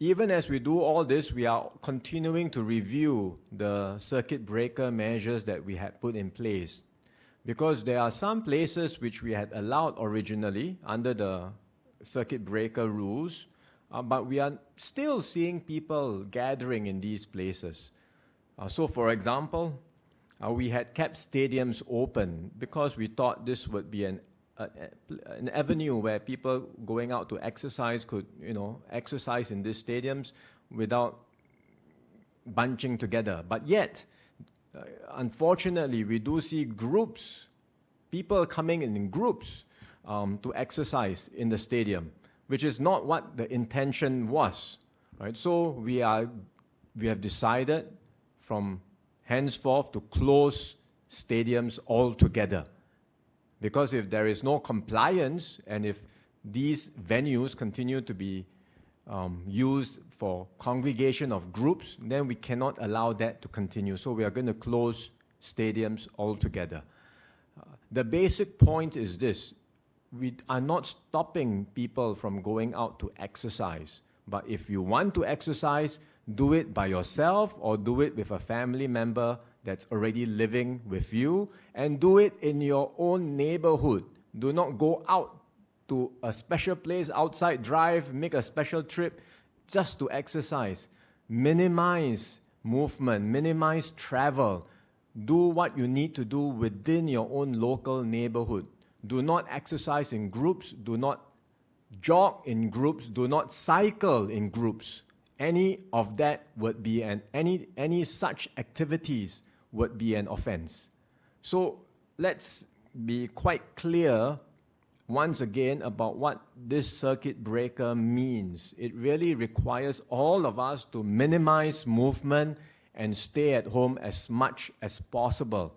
even as we do all this, we are continuing to review the circuit breaker measures that we had put in place. Because there are some places which we had allowed originally under the circuit breaker rules, but we are still seeing people gathering in these places. So for example, we had kept stadiums open because we thought this would be an avenue where people going out to exercise could, exercise in these stadiums without bunching together. But yet, unfortunately, we do see groups, people coming in groups to exercise in the stadium, which is not what the intention was, right? So we have decided from henceforth to close stadiums altogether. Because if there is no compliance and if these venues continue to be used for congregation of groups, then we cannot allow that to continue. So we are going to close stadiums altogether. The basic point is this: we are not stopping people from going out to exercise. But if you want to exercise, do it by yourself or do it with a family member that's already living with you, and do it in your own neighborhood. Do not go out to a special place outside, drive, make a special trip just to exercise. Minimize movement, minimize travel. Do what you need to do within your own local neighborhood. Do not exercise in groups, do not jog in groups, do not cycle in groups. Any of that would be any such activities would be an offense. So let's be quite clear once again about what this circuit breaker means. It really requires all of us to minimize movement and stay at home as much as possible.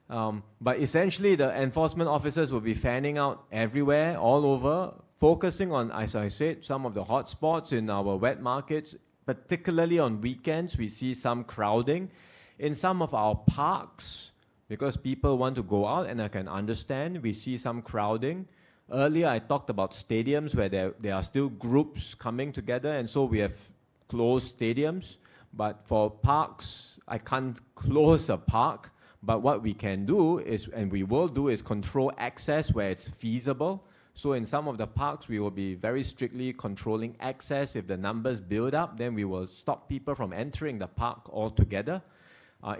But essentially, the enforcement officers will be fanning out everywhere, all over, focusing on, as I said, some of the hot spots in our wet markets. Particularly on weekends, we see some crowding. In some of our parks, because people want to go out, and I can understand, we see some crowding. Earlier, I talked about stadiums where there are still groups coming together, and so we have closed stadiums. But for parks, I can't close a park. But what we can do is, and we will do, is control access where it's feasible. So in some of the parks, we will be very strictly controlling access. If the numbers build up, then we will stop people from entering the park altogether.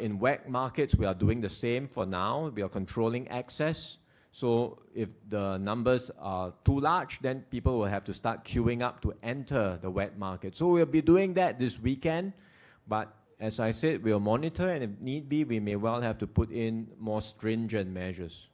In wet markets, we are doing the same for now. We are controlling access. So if the numbers are too large, then people will have to start queuing up to enter the wet market. So we'll be doing that this weekend. But as I said, we'll monitor, and if need be, we may well have to put in more stringent measures.